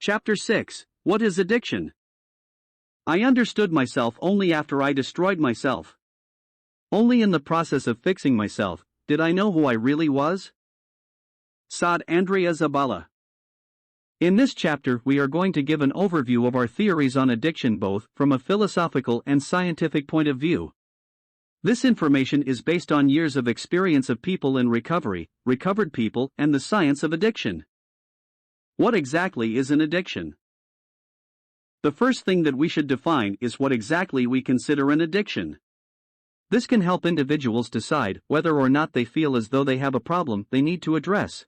Chapter 6. What is addiction? I understood myself only after I destroyed myself. Only in the process of fixing myself did I know who I really was. Saad Andrea Zabala. In this chapter we are going to give an overview of our theories on addiction both from a philosophical and scientific point of view. This information is based on years of experience of people in recovery, recovered people, and the science of addiction. What exactly is an addiction? The first thing that we should define is what exactly we consider an addiction. This can help individuals decide whether or not they feel as though they have a problem they need to address.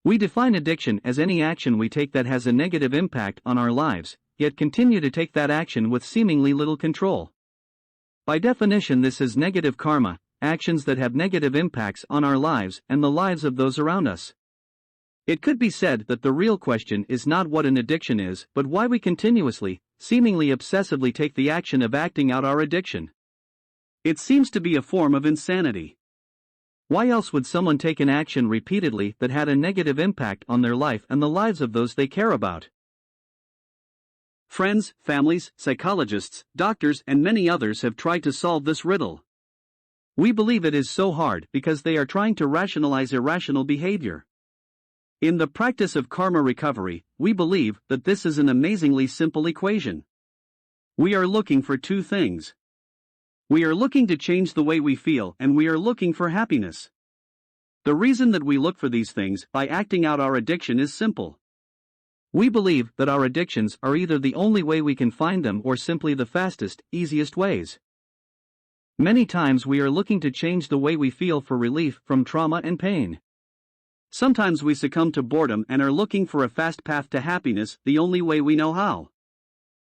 We define addiction as any action we take that has a negative impact on our lives, yet continue to take that action with seemingly little control. By definition, this is negative karma, actions that have negative impacts on our lives and the lives of those around us. It could be said that the real question is not what an addiction is, but why we continuously, seemingly obsessively take the action of acting out our addiction. It seems to be a form of insanity. Why else would someone take an action repeatedly that had a negative impact on their life and the lives of those they care about? Friends, families, psychologists, doctors, and many others have tried to solve this riddle. We believe it is so hard because they are trying to rationalize irrational behavior. In the practice of karma recovery, we believe that this is an amazingly simple equation. We are looking for two things. We are looking to change the way we feel, and we are looking for happiness. The reason that we look for these things by acting out our addiction is simple. We believe that our addictions are either the only way we can find them or simply the fastest, easiest ways. Many times we are looking to change the way we feel for relief from trauma and pain. Sometimes we succumb to boredom and are looking for a fast path to happiness the only way we know how.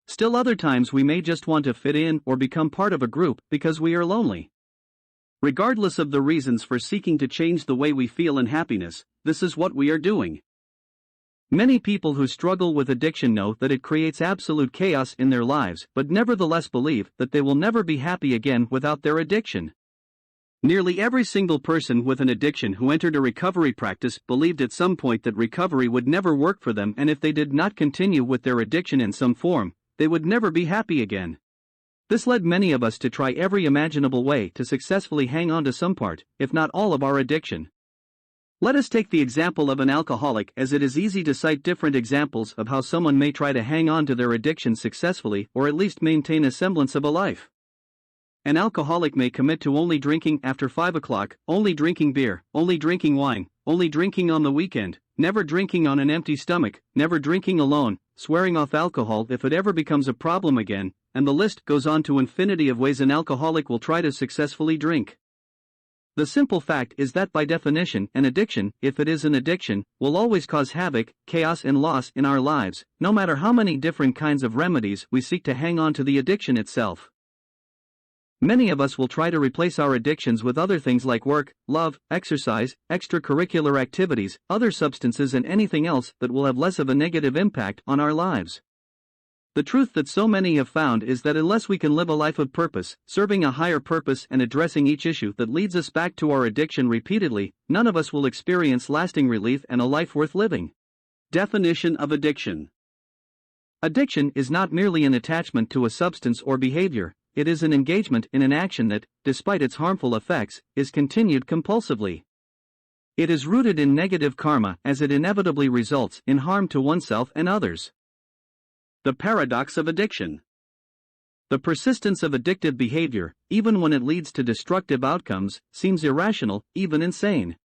Still other times we may just want to fit in or become part of a group because we are lonely. Regardless of the reasons for seeking to change the way we feel and happiness, this is what we are doing. Many people who struggle with addiction know that it creates absolute chaos in their lives but nevertheless believe that they will never be happy again without their addiction. Nearly every single person with an addiction who entered a recovery practice believed at some point that recovery would never work for them, and if they did not continue with their addiction in some form, they would never be happy again. This led many of us to try every imaginable way to successfully hang on to some part, if not all of our addiction. Let us take the example of an alcoholic, as it is easy to cite different examples of how someone may try to hang on to their addiction successfully or at least maintain a semblance of a life. An alcoholic may commit to only drinking after 5 o'clock, only drinking beer, only drinking wine, only drinking on the weekend, never drinking on an empty stomach, never drinking alone, swearing off alcohol if it ever becomes a problem again, and the list goes on to infinity of ways an alcoholic will try to successfully drink. The simple fact is that by definition, an addiction, if it is an addiction, will always cause havoc, chaos, and loss in our lives, no matter how many different kinds of remedies we seek to hang on to the addiction itself. Many of us will try to replace our addictions with other things like work, love, exercise, extracurricular activities, other substances, and anything else that will have less of a negative impact on our lives. The truth that so many have found is that unless we can live a life of purpose, serving a higher purpose and addressing each issue that leads us back to our addiction repeatedly, none of us will experience lasting relief and a life worth living. Definition of addiction. Addiction is not merely an attachment to a substance or behavior. It is an engagement in an action that, despite its harmful effects, is continued compulsively. It is rooted in negative karma as it inevitably results in harm to oneself and others. The paradox of addiction. The persistence of addictive behavior, even when it leads to destructive outcomes, seems irrational, even insane.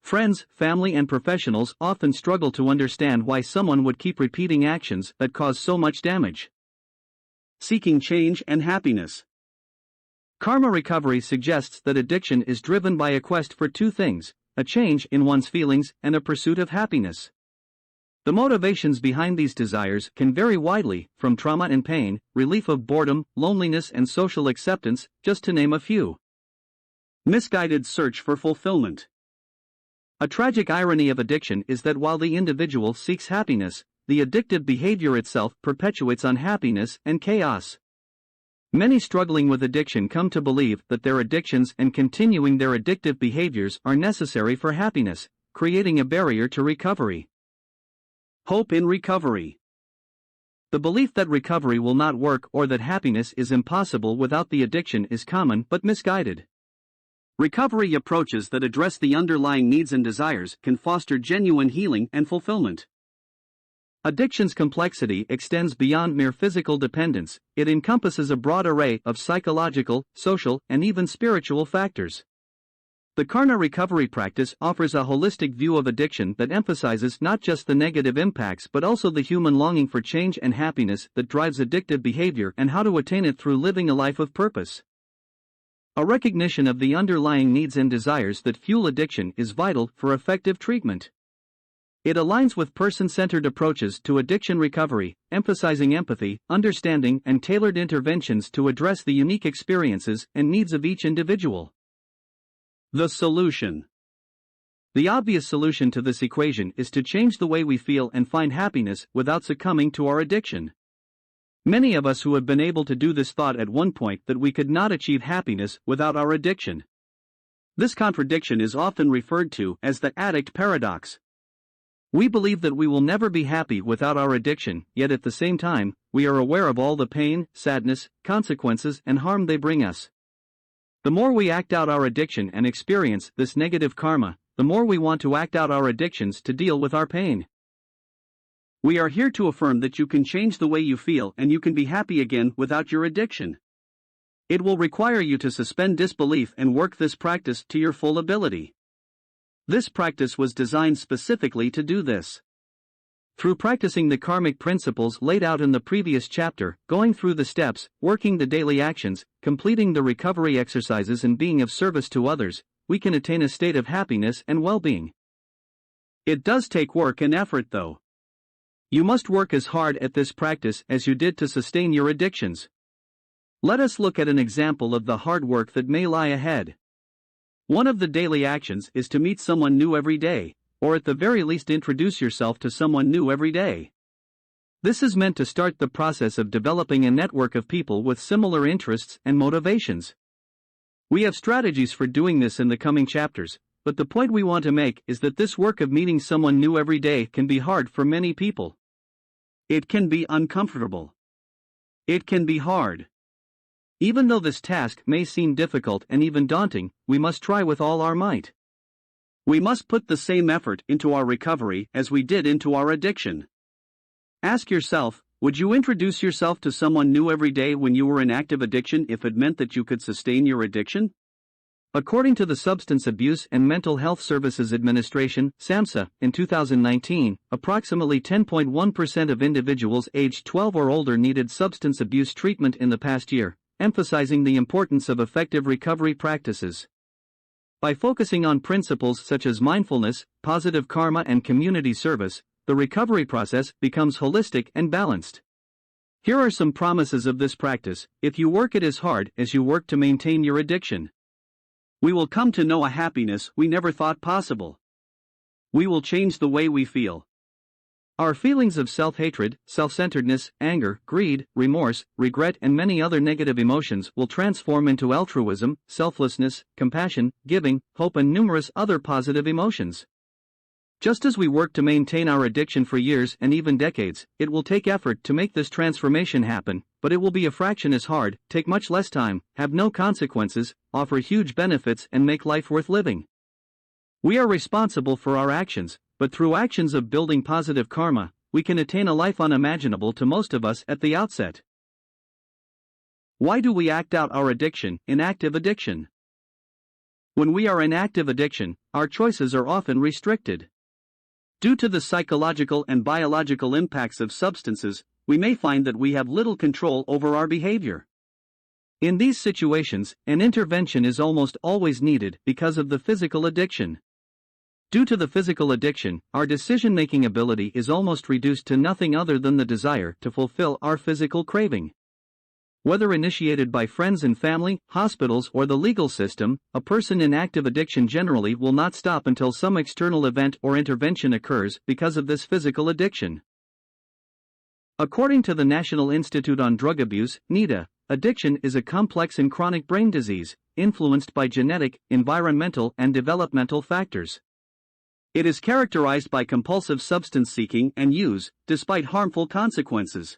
Friends, family, and professionals often struggle to understand why someone would keep repeating actions that cause so much damage. Seeking change and happiness. Karma recovery suggests that addiction is driven by a quest for two things: a change in one's feelings and a pursuit of happiness. The motivations behind these desires can vary widely, from trauma and pain, relief of boredom, loneliness, and social acceptance, just to name a few. Misguided search for fulfillment. A tragic irony of addiction is that while the individual seeks happiness, the addictive behavior itself perpetuates unhappiness and chaos. Many struggling with addiction come to believe that their addictions and continuing their addictive behaviors are necessary for happiness, creating a barrier to recovery. Hope in recovery. The belief that recovery will not work or that happiness is impossible without the addiction is common but misguided. Recovery approaches that address the underlying needs and desires can foster genuine healing and fulfillment. Addiction's complexity extends beyond mere physical dependence, it encompasses a broad array of psychological, social, and even spiritual factors. The Karna recovery practice offers a holistic view of addiction that emphasizes not just the negative impacts but also the human longing for change and happiness that drives addictive behavior and how to attain it through living a life of purpose. A recognition of the underlying needs and desires that fuel addiction is vital for effective treatment. It aligns with person-centered approaches to addiction recovery, emphasizing empathy, understanding, and tailored interventions to address the unique experiences and needs of each individual. The solution. The obvious solution to this equation is to change the way we feel and find happiness without succumbing to our addiction. Many of us who have been able to do this thought at one point that we could not achieve happiness without our addiction. This contradiction is often referred to as the addict paradox. We believe that we will never be happy without our addiction, yet at the same time, we are aware of all the pain, sadness, consequences, and harm they bring us. The more we act out our addiction and experience this negative karma, the more we want to act out our addictions to deal with our pain. We are here to affirm that you can change the way you feel and you can be happy again without your addiction. It will require you to suspend disbelief and work this practice to your full ability. This practice was designed specifically to do this. Through practicing the karmic principles laid out in the previous chapter, going through the steps, working the daily actions, completing the recovery exercises and being of service to others, we can attain a state of happiness and well-being. It does take work and effort though. You must work as hard at this practice as you did to sustain your addictions. Let us look at an example of the hard work that may lie ahead. One of the daily actions is to meet someone new every day, or at the very least introduce yourself to someone new every day. This is meant to start the process of developing a network of people with similar interests and motivations. We have strategies for doing this in the coming chapters, but the point we want to make is that this work of meeting someone new every day can be hard for many people. It can be uncomfortable. It can be hard. Even though this task may seem difficult and even daunting, we must try with all our might. We must put the same effort into our recovery as we did into our addiction. Ask yourself, would you introduce yourself to someone new every day when you were in active addiction if it meant that you could sustain your addiction? According to the Substance Abuse and Mental Health Services Administration, SAMHSA, in 2019, approximately 10.1% of individuals aged 12 or older needed substance abuse treatment in the past year, emphasizing the importance of effective recovery practices. By focusing on principles such as mindfulness, positive karma, and community service, the recovery process becomes holistic and balanced. Here are some promises of this practice: if you work it as hard as you work to maintain your addiction, we will come to know a happiness we never thought possible. We will change the way we feel. Our feelings of self-hatred, self-centeredness, anger, greed, remorse, regret, and many other negative emotions will transform into altruism, selflessness, compassion, giving, hope, and numerous other positive emotions. Just as we work to maintain our addiction for years and even decades, it will take effort to make this transformation happen, but it will be a fraction as hard, take much less time, have no consequences, offer huge benefits, and make life worth living. We are responsible for our actions, but through actions of building positive karma, we can attain a life unimaginable to most of us at the outset. Why do we act out our addiction in active addiction? When we are in active addiction, our choices are often restricted. Due to the psychological and biological impacts of substances, we may find that we have little control over our behavior. In these situations, an intervention is almost always needed because of the physical addiction. Due to the physical addiction, our decision-making ability is almost reduced to nothing other than the desire to fulfill our physical craving. Whether initiated by friends and family, hospitals, or the legal system, a person in active addiction generally will not stop until some external event or intervention occurs because of this physical addiction. According to the National Institute on Drug Abuse, NIDA, addiction is a complex and chronic brain disease, influenced by genetic, environmental, and developmental factors. It is characterized by compulsive substance seeking and use, despite harmful consequences.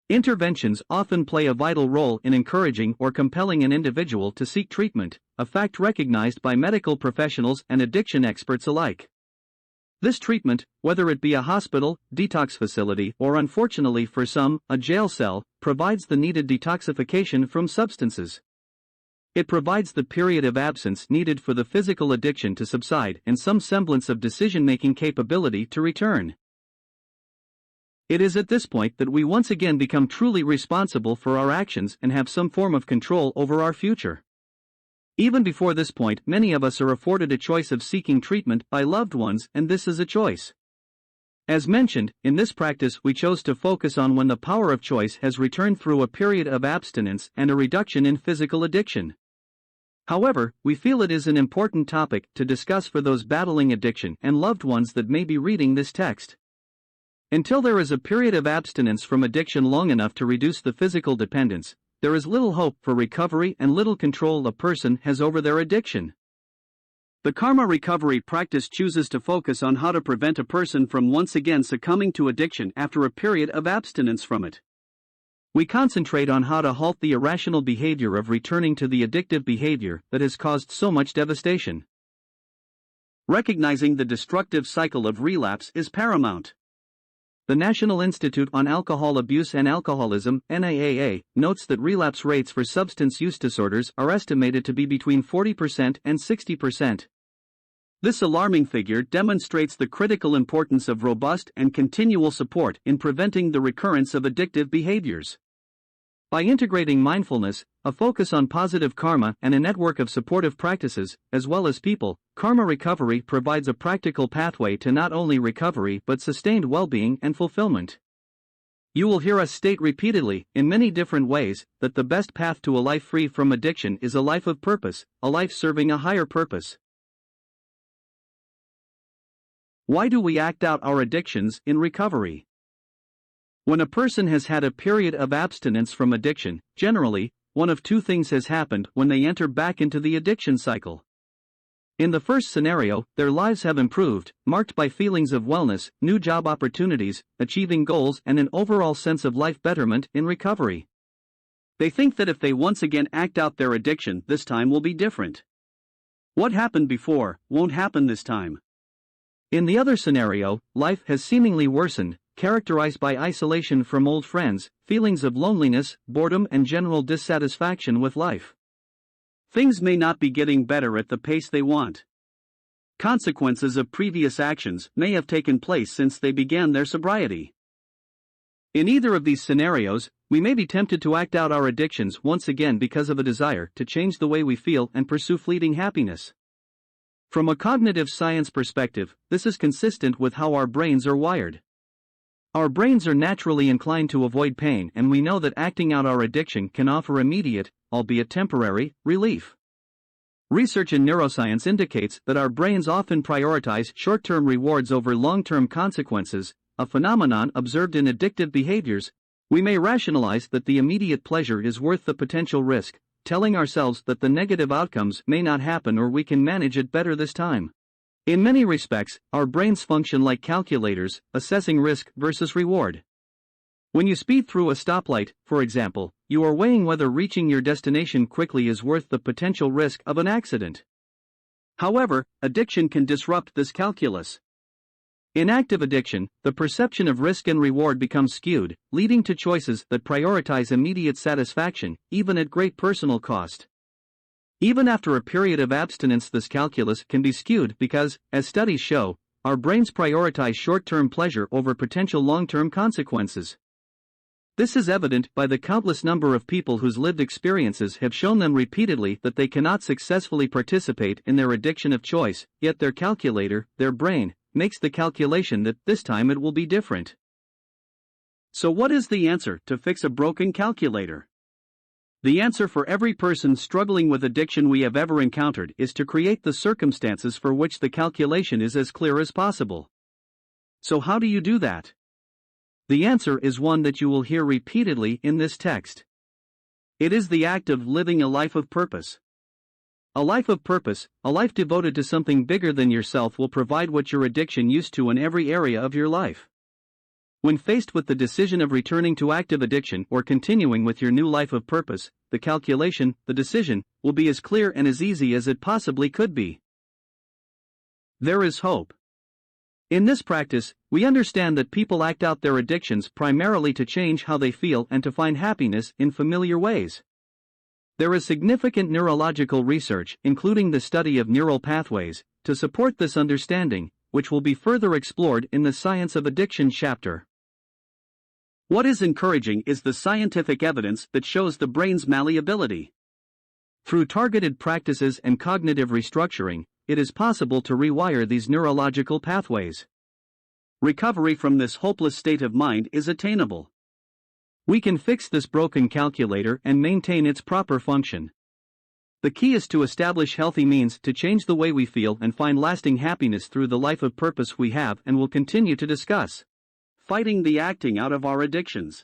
Interventions often play a vital role in encouraging or compelling an individual to seek treatment, a fact recognized by medical professionals and addiction experts alike. This treatment, whether it be a hospital, detox facility, or unfortunately for some, a jail cell, provides the needed detoxification from substances. It provides the period of absence needed for the physical addiction to subside and some semblance of decision-making capability to return. It is at this point that we once again become truly responsible for our actions and have some form of control over our future. Even before this point, many of us are afforded a choice of seeking treatment by loved ones, and this is a choice. As mentioned, in this practice we chose to focus on when the power of choice has returned through a period of abstinence and a reduction in physical addiction. However, we feel it is an important topic to discuss for those battling addiction and loved ones that may be reading this text. Until there is a period of abstinence from addiction long enough to reduce the physical dependence, there is little hope for recovery and little control a person has over their addiction. The karma recovery practice chooses to focus on how to prevent a person from once again succumbing to addiction after a period of abstinence from it. We concentrate on how to halt the irrational behavior of returning to the addictive behavior that has caused so much devastation. Recognizing the destructive cycle of relapse is paramount. The National Institute on Alcohol Abuse and Alcoholism, NIAA, notes that relapse rates for substance use disorders are estimated to be between 40% and 60%. This alarming figure demonstrates the critical importance of robust and continual support in preventing the recurrence of addictive behaviors. By integrating mindfulness, a focus on positive karma, and a network of supportive practices, as well as people, karma recovery provides a practical pathway to not only recovery but sustained well-being and fulfillment. You will hear us state repeatedly, in many different ways, that the best path to a life free from addiction is a life of purpose, a life serving a higher purpose. Why do we act out our addictions in recovery? When a person has had a period of abstinence from addiction, generally, one of two things has happened when they enter back into the addiction cycle. In the first scenario, their lives have improved, marked by feelings of wellness, new job opportunities, achieving goals, and an overall sense of life betterment in recovery. They think that if they once again act out their addiction, this time will be different. What happened before won't happen this time. In the other scenario, life has seemingly worsened, characterized by isolation from old friends, feelings of loneliness, boredom, and general dissatisfaction with life. Things may not be getting better at the pace they want. Consequences of previous actions may have taken place since they began their sobriety. In either of these scenarios, we may be tempted to act out our addictions once again because of a desire to change the way we feel and pursue fleeting happiness. From a cognitive science perspective, this is consistent with how our brains are wired. Our brains are naturally inclined to avoid pain, and we know that acting out our addiction can offer immediate, albeit temporary, relief. Research in neuroscience indicates that our brains often prioritize short-term rewards over long-term consequences, a phenomenon observed in addictive behaviors. We may rationalize that the immediate pleasure is worth the potential risk, telling ourselves that the negative outcomes may not happen or we can manage it better this time. In many respects, our brains function like calculators, assessing risk versus reward. When you speed through a stoplight, for example, you are weighing whether reaching your destination quickly is worth the potential risk of an accident. However, addiction can disrupt this calculus. In active addiction, the perception of risk and reward becomes skewed, leading to choices that prioritize immediate satisfaction, even at great personal cost. Even after a period of abstinence, this calculus can be skewed because, as studies show, our brains prioritize short-term pleasure over potential long-term consequences. This is evident by the countless number of people whose lived experiences have shown them repeatedly that they cannot successfully participate in their addiction of choice, yet their calculator, their brain, makes the calculation that this time it will be different. So what is the answer to fix a broken calculator? The answer for every person struggling with addiction we have ever encountered is to create the circumstances for which the calculation is as clear as possible. So how do you do that? The answer is one that you will hear repeatedly in this text. It is the act of living a life of purpose. A life of purpose, a life devoted to something bigger than yourself, will provide what your addiction used to in every area of your life. When faced with the decision of returning to active addiction or continuing with your new life of purpose, the calculation, the decision, will be as clear and as easy as it possibly could be. There is hope. In this practice, we understand that people act out their addictions primarily to change how they feel and to find happiness in familiar ways. There is significant neurological research, including the study of neural pathways, to support this understanding, which will be further explored in the Science of Addiction chapter. What is encouraging is the scientific evidence that shows the brain's malleability. Through targeted practices and cognitive restructuring, it is possible to rewire these neurological pathways. Recovery from this hopeless state of mind is attainable. We can fix this broken calculator and maintain its proper function. The key is to establish healthy means to change the way we feel and find lasting happiness through the life of purpose we have and will continue to discuss. Fighting the acting out of our addictions.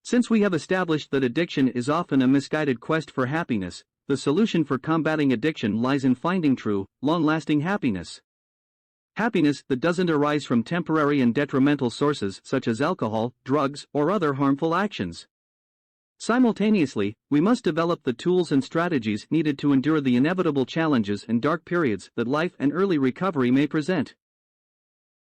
Since we have established that addiction is often a misguided quest for happiness, the solution for combating addiction lies in finding true, long-lasting happiness. Happiness that doesn't arise from temporary and detrimental sources such as alcohol, drugs, or other harmful actions. Simultaneously, we must develop the tools and strategies needed to endure the inevitable challenges and dark periods that life and early recovery may present.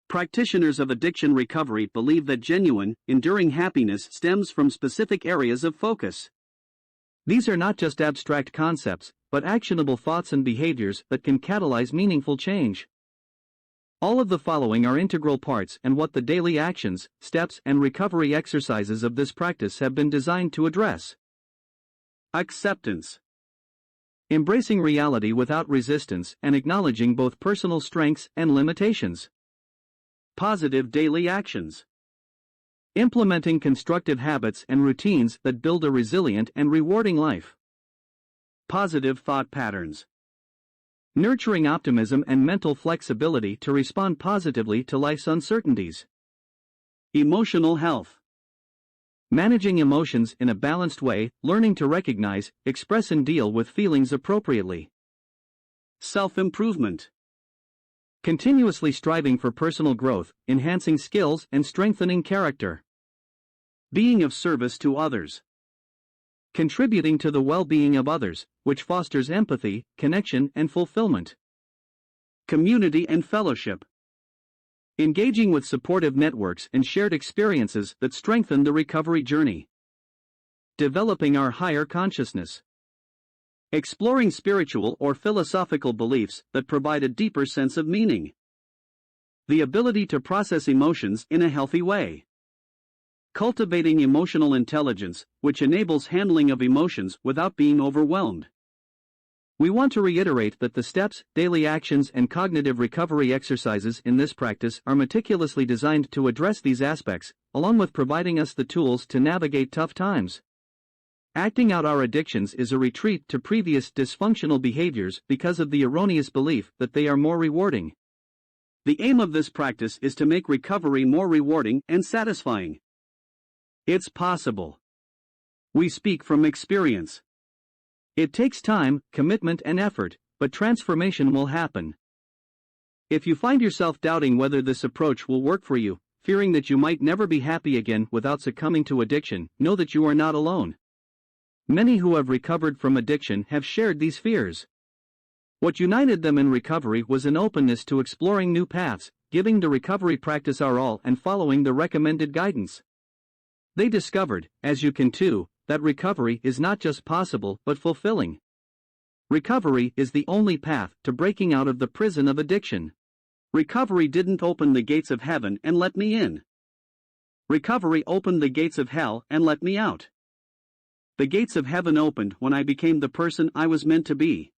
Practitioners of addiction recovery believe that genuine, enduring happiness stems from specific areas of focus. These are not just abstract concepts, but actionable thoughts and behaviors that can catalyze meaningful change. All of the following are integral parts and what the daily actions, steps, and recovery exercises of this practice have been designed to address. Acceptance. Embracing reality without resistance and acknowledging both personal strengths and limitations. Positive daily actions. Implementing constructive habits and routines that build a resilient and rewarding life. Positive thought patterns. Nurturing optimism and mental flexibility to respond positively to life's uncertainties. Emotional health. Managing emotions in a balanced way, learning to recognize, express, and deal with feelings appropriately. Self-improvement. Continuously striving for personal growth, enhancing skills, and strengthening character. Being of service to others. Contributing to the well-being of others, which fosters empathy, connection, and fulfillment. Community and fellowship. Engaging with supportive networks and shared experiences that strengthen the recovery journey. Developing our higher consciousness. Exploring spiritual or philosophical beliefs that provide a deeper sense of meaning. The ability to process emotions in a healthy way. Cultivating emotional intelligence, which enables handling of emotions without being overwhelmed. We want to reiterate that the steps, daily actions, and cognitive recovery exercises in this practice are meticulously designed to address these aspects, along with providing us the tools to navigate tough times. Acting out our addictions is a retreat to previous dysfunctional behaviors because of the erroneous belief that they are more rewarding. The aim of this practice is to make recovery more rewarding and satisfying. It's possible. We speak from experience. It takes time, commitment, and effort, but transformation will happen. If you find yourself doubting whether this approach will work for you, fearing that you might never be happy again without succumbing to addiction, know that you are not alone. Many who have recovered from addiction have shared these fears. What united them in recovery was an openness to exploring new paths, giving the recovery practice our all and following the recommended guidance. They discovered, as you can too, that recovery is not just possible but fulfilling. Recovery is the only path to breaking out of the prison of addiction. Recovery didn't open the gates of heaven and let me in. Recovery opened the gates of hell and let me out. The gates of heaven opened when I became the person I was meant to be.